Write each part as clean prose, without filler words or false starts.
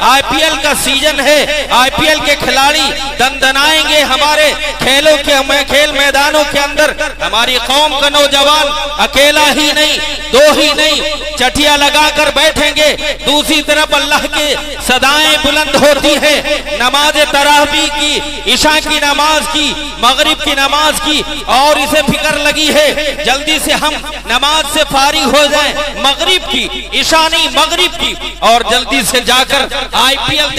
IPL का season है, IPL के खिलाड़ी दंदनाएंगे हमारे खेल मैदानों के अंदर। हमारी कौम का नौजवान अकेला ही नहीं, दो ही नहीं, चटिया लगाकर बैठेंगे। दूसरी तरफ अल्लाह की सदाएं बुलंद होती है, नमाज तरावी की, इशा की नमाज की, मगरिब की नमाज की, और इसे फिक्र लगी है जल्दी से हम नमाज से फारिग हो जाएं, मगरिब की, इशा नहीं मगरिब की, और जल्दी से जाकर आईपीएल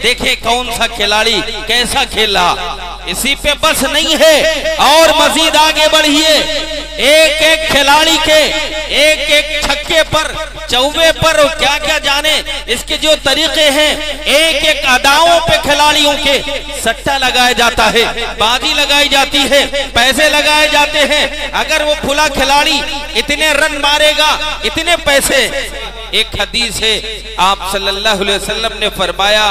देखें कौन सा खिलाड़ी कैसा खेला। इसी पे बस नहीं है और मजीद आगे बढ़िए। एक एक खिलाड़ी के एक एक छक्के पर, चौवे पर क्या क्या जाने इसके जो तरीके हैं, एक एक अदाओं पे खिलाड़ियों के सट्टा लगाया जाता है, बाजी लगाई जाती है, पैसे लगाए जाते हैं। अगर वो फुला खिलाड़ी इतने रन मारेगा, इतने पैसे। एक हदीस है, आप सल्लल्लाहु अलैहि वसल्लम ने फरमाया,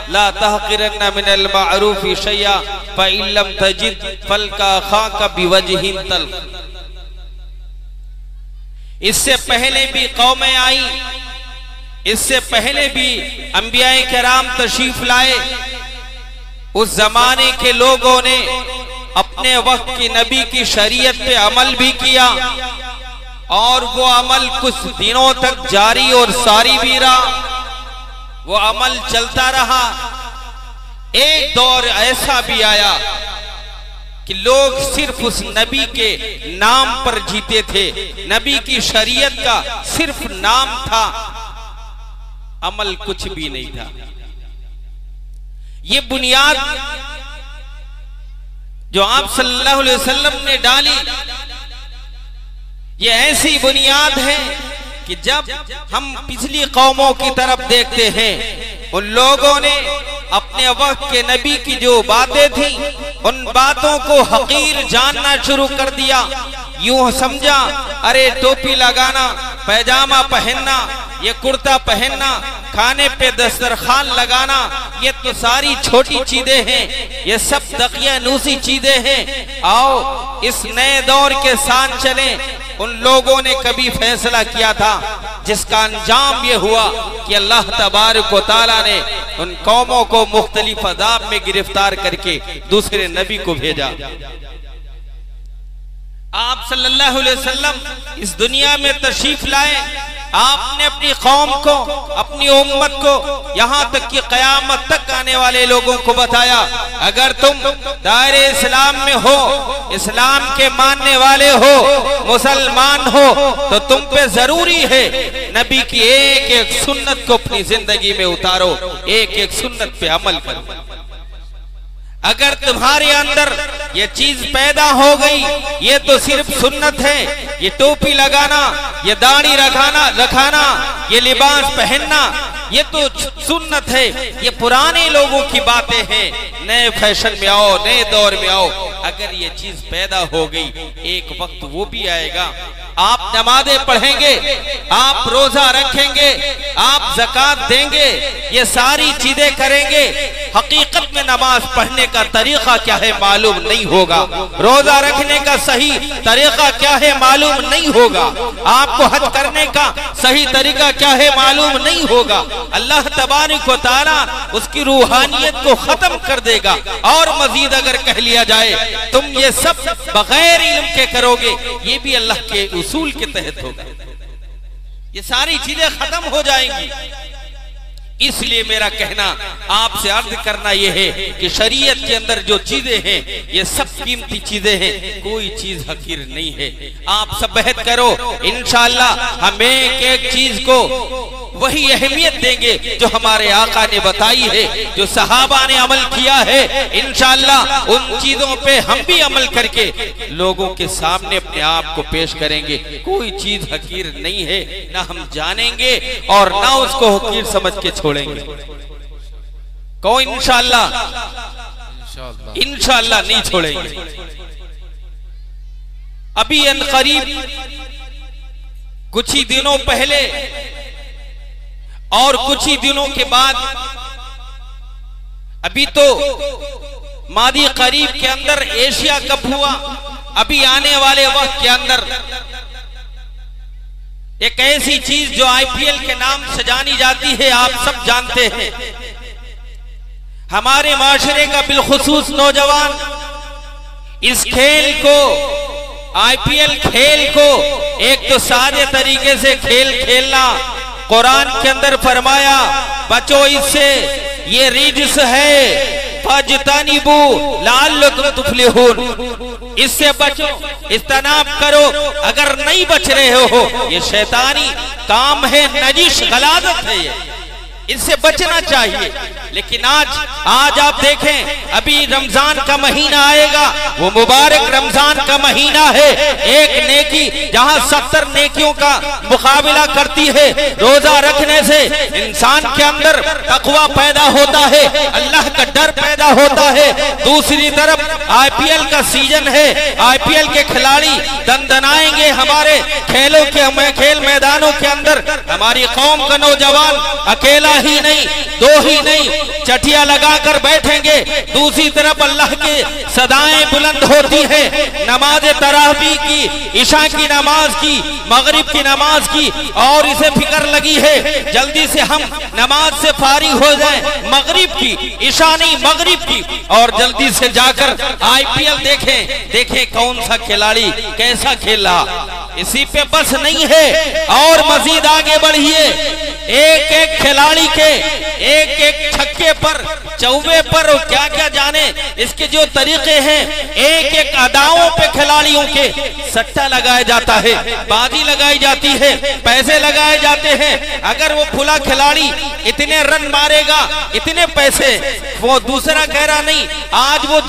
ला तहक़िरन्ना मिनल मारूफ़ि शैया फ़इन लम तजिद फलका खाका बिवजहिन तल्ख़। इससे पहले भी कौमें आई, इससे पहले भी अंबियाए किराम तशरीफ लाए। उस जमाने के लोगों ने अपने वक्त की नबी की शरीयत पे अमल भी किया, और वो अमल कुछ दिनों तक जारी और सारी भी रहा, वो अमल चलता रहा। एक दौर ऐसा भी आया कि लोग सिर्फ उस नबी के नाम पर जीते थे, नबी की शरीयत का सिर्फ नाम था, अमल कुछ भी नहीं था। ये बुनियाद जो आप सल्लल्लाहु अलैहि वसल्लम ने डाली, ये ऐसी बुनियाद है कि जब हम पिछली कौमों की तरफ देखते हैं, उन लोगों ने अपने वक्त के नबी की जो बातें थी, उन बातों को हकीर जानना शुरू कर दिया। यूं समझा, अरे टोपी लगाना, पैजामा पहनना, ये कुर्ता पहनना, खाने पे दस्तरखान लगाना, ये तो सारी छोटी चीजें हैं, ये सब दकियानूसी चीजें हैं। आओ इस नए दौर के साथ चलें। उन लोगों ने कभी फैसला किया था जिसका अंजाम ये हुआ कि अल्लाह तबारक व तआला ने उन कौमों को मुख्तलिफ अज़ाब में गिरफ्तार करके दूसरे नबी को भेजा। आप सल्लल्लाहु अलैहि वसल्लम इस दुनिया में तशरीफ लाए, आपने अपनी कौम को, अपनी उम्मत को, यहाँ तक कि क़यामत तक आने वाले लोगों को बताया, अगर तुम दायरे इस्लाम में हो, इस्लाम के मानने वाले हो, मुसलमान हो, तो तुम पे जरूरी है नबी की एक एक सुन्नत को अपनी जिंदगी में उतारो, एक एक सुन्नत पे अमल करो। अगर तुम्हारे अंदर ये चीज पैदा हो गई, ये तो सिर्फ सुन्नत है, ये टोपी लगाना, ये दाढ़ी रखाना, ये लिबास पहनना, ये तो सुन्नत है, ये पुराने लोगों की बातें हैं, नए फैशन में आओ, नए दौर में आओ। अगर ये चीज पैदा हो गई, एक वक्त वो भी आएगा, आप नमाजें पढ़ेंगे, आप रोजा रखेंगे, आप ज़कात देंगे, ये सारी चीजें करेंगे, हकीकत में नमाज पढ़ने का तरीका क्या है मालूम नहीं होगा, रोजा रखने का सही तरीका क्या है मालूम नहीं होगा, आपको हज करने का सही तरीका क्या है मालूम नहीं होगा। अल्लाह तबारक व तआला उसकी रूहानियत को खत्म कर देगा। और मजीद अगर कह लिया जाए तुम ये सब बगैर इल्म के करोगे, ये भी अल्लाह के उसूल के तहत होगा, ये सारी चीजें खत्म हो जाएंगी। इसलिए मेरा कहना, आपसे अर्ज करना यह है कि शरीयत के अंदर जो चीजें हैं ये सब कीमती चीजें हैं, कोई चीज हकीर नहीं है। आप सब बहस करो, इंशाअल्लाह हम एक एक चीज को वही अहमियत देंगे जो हमारे आका ने बताई है, जो सहाबा ने अमल किया है। इंशाअल्लाह उन चीजों पे हम भी अमल करके लोगों के सामने अपने आप को पेश करेंगे। कोई चीज हकीर नहीं है, ना हम जानेंगे और ना उसको हकीर समझ के छोड़ेंगे। कौन इंशाअल्लाह नहीं छोड़ेंगे। अभी अनकरीब कुछ ही दिनों पहले और कुछ ही दिनों के बाद, अभी तो मादी करीब के अंदर एशिया कप हुआ, अभी आने वाले वक्त के अंदर एक ऐसी चीज जो आईपीएल के नाम से जानी जाती है, आप सब जानते हैं। हमारे माशरे का बिलखुसूस नौजवान इस खेल को, आईपीएल खेल को एक तो सादे तरीके से खेल खेलना, कुरान के अंदर फरमाया बचो इससे, ये रिज्स है, फजतनिबू लअल्लकुम तुफलिहून, इससे बचो, इज्तनाब करो। अगर नहीं बच रहे हो, ये शैतानी काम है, नजिश गलाजत है, ये इससे बचना चाहिए। लेकिन आज आप देखें, अभी रमजान का महीना आएगा, वो मुबारक रमजान का महीना है। एक नेकी जहां 70 नेकियों का मुकाबला करती है। रोजा रखने से इंसान के अंदर तकवा पैदा होता है, अल्लाह का डर पैदा होता है। दूसरी तरफ आईपीएल का सीजन है, आईपीएल के खिलाड़ी दंदनाएंगे हमारे खेलों के खेल मैदानों के अंदर। हमारी कौम का नौजवान अकेला ही नहीं, दो ही नहीं, चटिया लगाकर बैठेंगे। दूसरी तरफ अल्लाह की सदाएं बुलंद होती है, नमाज तरावी की, इशा की नमाज की, मगरिब की नमाज की, और इसे फिक्र लगी है जल्दी से हम नमाज से फारिग हो जाएं, मगरिब की, इशा नहीं मगरिब की, और जल्दी से जाकर आईपीएल देखें कौन सा खिलाड़ी कैसा खेल रहा। इसी पे बस नहीं है, और मजीद आगे बढ़िए। एक एक खिलाड़ी के एक एक छक्के पर, चौवे पर, और क्या क्या जाने इसके जो तरीके हैं, एक एक अदाओं पे खिलाड़ियों के सट्टा लगाया जाता है, बाजी लगाई जाती है, पैसे लगाए जाते हैं। अगर वो खुला खिलाड़ी इतने रन मारेगा, इतने पैसे, वो दूसरा कह रहा नहीं आज वो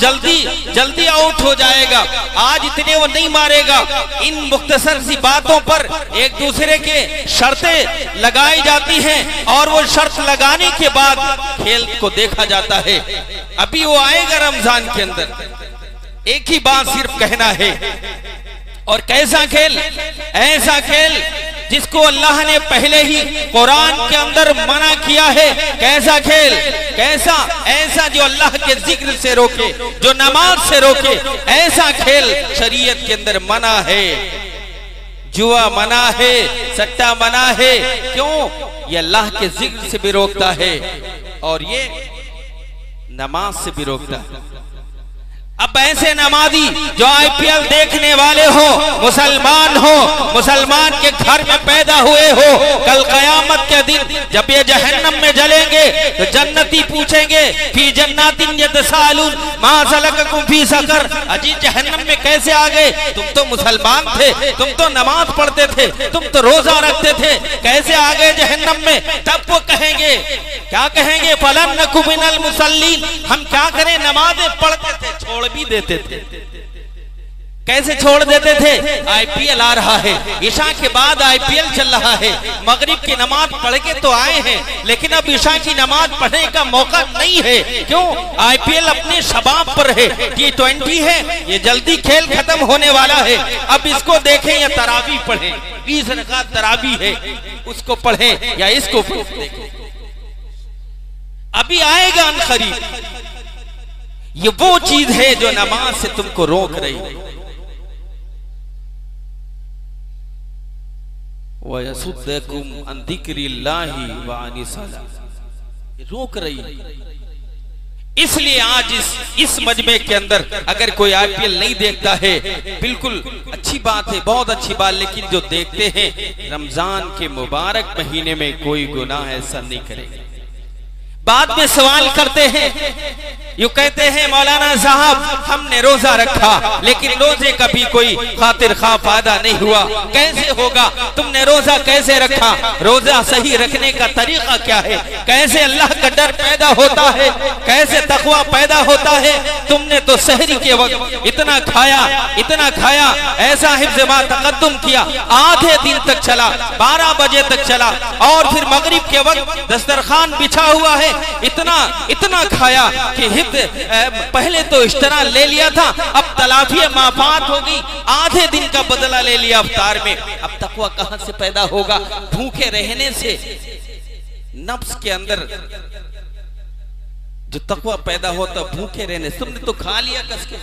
जल्दी आउट हो जाएगा, आज इतने वो नहीं मारेगा। इन मुख्तसर सी बातों पर एक दूसरे के शर्तें लगाई जाती हैं, और वो शर्त लगाने के बाद खेल को देखा जाता है। अभी वो आएगा रमजान के अंदर, एक ही बात सिर्फ कहना है, और कैसा खेल, ऐसा खेल जिसको अल्लाह ने पहले ही कुरान के अंदर मना किया है। कैसा खेल, कैसा, ऐसा जो अल्लाह के जिक्र से रोके, जो नमाज से रोके, ऐसा खेल शरीयत के अंदर मना है। जुआ मना है, सट्टा मना है, क्यों? ये अल्लाह के जिक्र से भी रोकता है, और ये नमाज से भी रोकता है। अब ऐसे नमाजी जो आईपीएल देखने वाले हो, मुसलमान के घर में पैदा हुए हो, कल कयामत के दिन जब ये जहन्नम में जलेंगे तो जन्नती पूछेंगे फी जन्नातिन यतसालून मा सलककुम फी सकर, अजी जहन्नम में कैसे आ गए? तुम तो मुसलमान थे, तुम तो नमाज पढ़ते थे, तुम तो रोजा रखते थे, कैसे आ गए जहन्नम में? तब वो कहेंगे, क्या कहेंगे? फलन नकु मिनल मुसल्लीन, हम क्या करें, नमाजें पढ़ते थे, छोड़ भी देते थे। कैसे छोड़ देते थे? आईपीएल आ रहा है, ईशा के बाद आईपीएल चल रहा है, मगरिब की नमाज पढ़ के तो आए हैं, लेकिन अब ईशा की नमाज पढ़ने का मौका नहीं है। क्यों? आईपीएल अपने शबाब पर है, T20 है, ये जल्दी खेल खत्म होने वाला है, अब इसको देखें या तरावी पढ़ें, 20 रकात तरावी है, उसको पढ़ें या इसको देखें। अभी आएगा अनकरीब। ये वो चीज है जो नमाज से तुमको रोक रही है। वयसुद्दकुम अन जिक्रिल्लाहि व अनिस सलाह, रोक रही है। इसलिए आज इस मजमे के अंदर अगर कोई आईपीएल नहीं देखता है, बिल्कुल अच्छी बात है, बहुत अच्छी बात, लेकिन जो देखते हैं रमजान के मुबारक महीने में कोई गुनाह ऐसा नहीं करेंगे। बाद में सवाल करते हैं, यूं कहते हैं मौलाना साहब हमने रोजा रखा, लेकिन रोजे का भी कोई खातिर खा फायदा नहीं हुआ। कैसे होगा? तुमने रोजा कैसे रखा? रोजा सही रखने का तरीका क्या है? कैसे अल्लाह का डर पैदा होता है? कैसे तकवा पैदा होता है? तुमने तो सहरी के वक्त इतना खाया, ऐसा हिफ्ज़ मा तक़द्दुम किया, आधे दिन तक चला, 12 बजे तक चला, और फिर मगरिब के वक्त दस्तरखान बिछा हुआ है, इतना खाया कि पहले तो इश्तरा ले लिया था, अब तलाफी माफात हो गई, आधे दिन का बदला ले लिया अफ्तार में। अब तकवा कहां से पैदा होगा? भूखे रहने से नफ्स के अंदर जो तकवा पैदा होता, भूखे रहने। तुमने तो खा लिया कस के,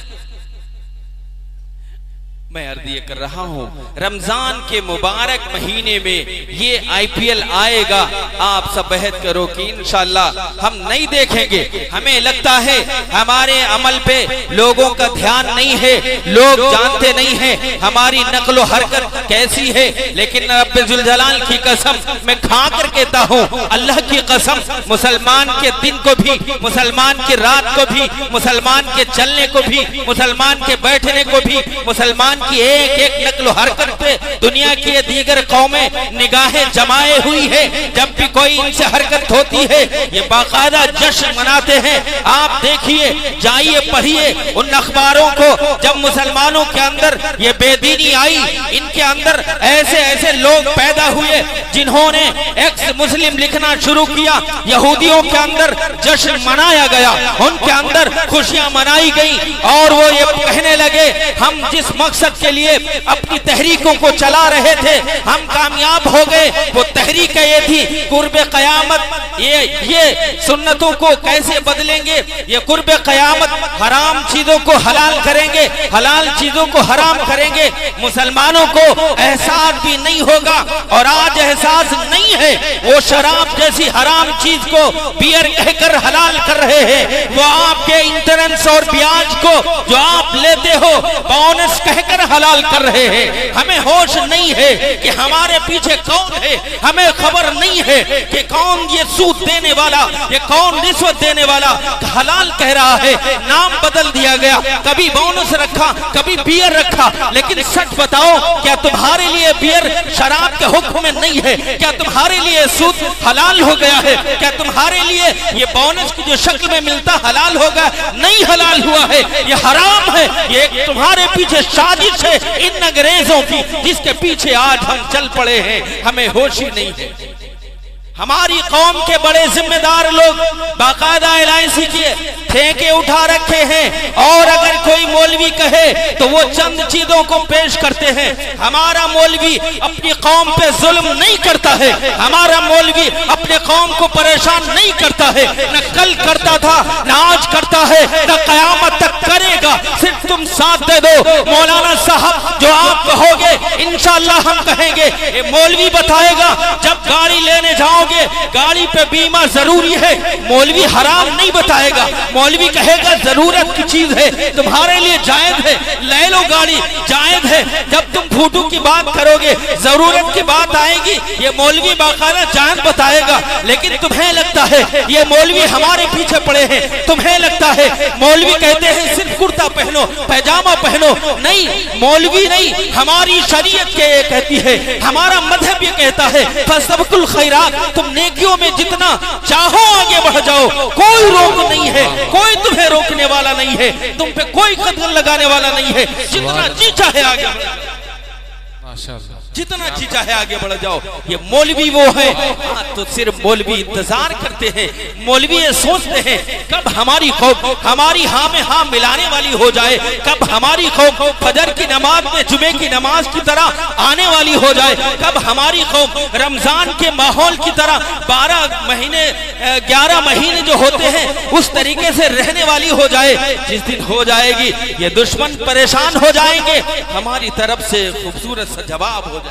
मैं अर्ज ये कर रहा हूँ, रमजान के मुबारक महीने में ये IPL आएगा, आप सब बहस करो कि इंशाअल्लाह हम नहीं देखेंगे। हमें लगता है हमारे अमल पे लोगों का ध्यान नहीं है, लोग जानते नहीं हैं हमारी नक्लो हरकत कैसी है। लेकिन रब्बे जुल जलाल की कसम मैं खा कर कहता हूँ, अल्लाह की कसम, मुसलमान के दिन को भी, मुसलमान की रात को भी, मुसलमान के चलने को भी, मुसलमान के बैठने को भी, मुसलमान की एक एक नक्लो हरकत पे दुनिया की दीगर कौमें निगाहें जमाए हुई है। जब भी कोई इनसे हरकत होती है ये बाकायदा जश्न मनाते हैं। आप देखिए, जाइए पढ़िए उन अखबारों को, जब मुसलमानों के अंदर ये बेदीनी आई, इनके अंदर ऐसे ऐसे लोग पैदा हुए जिन्होंने एक्स मुस्लिम लिखना शुरू किया। यहूदियों के अंदर जश्न मनाया गया, उनके अंदर खुशियां मनाई गई और वो ये कहने लगे हम जिस मकसद के लिए अपनी तहरीकों को चला रहे थे हम कामयाब हो गए। वो तहरीक ये थी कुर्बे कयामत, ये सुन्नतों को कैसे बदलेंगे, ये कुर्बे कयामत, हराम चीजों को हलाल करेंगे, हलाल चीजों को हराम करेंगे। मुसलमानों को एहसास भी नहीं होगा और आज एहसास नहीं है। वो शराब जैसी हराम चीज को बियर कहकर हलाल कर रहे हैं। वो आपके इंश्योरेंस और ब्याज को जो आप लेते हो बोनस कहकर हलाल कर रहे हैं। हमें होश नहीं है कि हमारे पीछे कौन है, हमें खबर नहीं है कि कौन ये सूद देने वाला, ये कौन रिश्वत देने वाला हलाल कह रहा है। नाम बदल दिया गया, कभी बोनस रखा, कभी बियर रखा। लेकिन सच बताओ, क्या तुम्हारे लिए बियर शराब के हुक्म में नहीं है? क्या तुम्हारे लिए सूद हलाल हो गया है? क्या तुम्हारे लिए ये बोनस की जो शक्ल में मिलता हलाल होगा? नहीं हलाल हुआ है, ये हराम है। ये तुम्हारे पीछे साजिश है इन अंग्रेजों की, जिसके पीछे आज हम चल पड़े हैं। हमें होश ही नहीं है। हमारी कौम के बड़े जिम्मेदार लोग बाकायदा LIC किए ठेके उठा रखे हैं और अगर कोई मौलवी कहे तो वो चंद चीजों को पेश करते हैं। हमारा मौलवी अपनी कौम पे जुल्म नहीं करता है, हमारा मौलवी अपने कौम को परेशान नहीं करता है। न कल करता था, न आज करता है, न कयामत तक करेगा। सिर्फ तुम साथ दे दो। मौलाना साहब जो आप कहोगे इंशाअल्लाह हम कहेंगे। ये मौलवी बताएगा जब गाड़ी लेने जाओ गाड़ी पे बीमा जरूरी है, मौलवी हराम नहीं बताएगा। मौलवी कहेगा जरूरत की चीज है, तुम्हारे लिए जायज है, ले लो गाड़ी, जायज है। जब तुम फूटू की बात करोगे, जरूरत की बात आएगी, ये मौलवी बाकायदा जायज बताएगा। लेकिन तुम्हें लगता है ये मौलवी हमारे पीछे पड़े हैं, तुम्हें लगता है मौलवी कहते हैं सिर्फ कुर्ता पहनो, पैजामा पहनो। नहीं, मौलवी नहीं, हमारी शरीयत के ये कहती है, हमारा मजहब ये कहता है फसबकुल खैरात, तुम नेकियों में जितना चाहो आगे बढ़ जाओ, कोई रोक नहीं है, कोई तुम्हें रोकने वाला नहीं है, तुम पे कोई कदम लगाने वाला नहीं है। जितना जी चाहे आगे बढ़ जाओ, माशाअल्लाह, जितना जी चाहे आगे बढ़ जाओ। ये मौलवी वो है, तो सिर्फ मौलवी इंतजार करते हैं। मौलवी ये सोचते हैं कब हमारी कौम हमारी हाँ में हाँ मिलाने वाली हो जाए, कब हमारी कौम फजर की नमाज में जुमे की नमाज की तरह आने वाली हो जाए, कब हमारी कौम रमजान के माहौल की तरह 12 महीने 11 महीने जो होते हैं उस तरीके से रहने वाली हो जाए। जिस दिन हो जाएगी ये दुश्मन परेशान हो जाएंगे, हमारी तरफ से खूबसूरत सा जवाब हो जाए।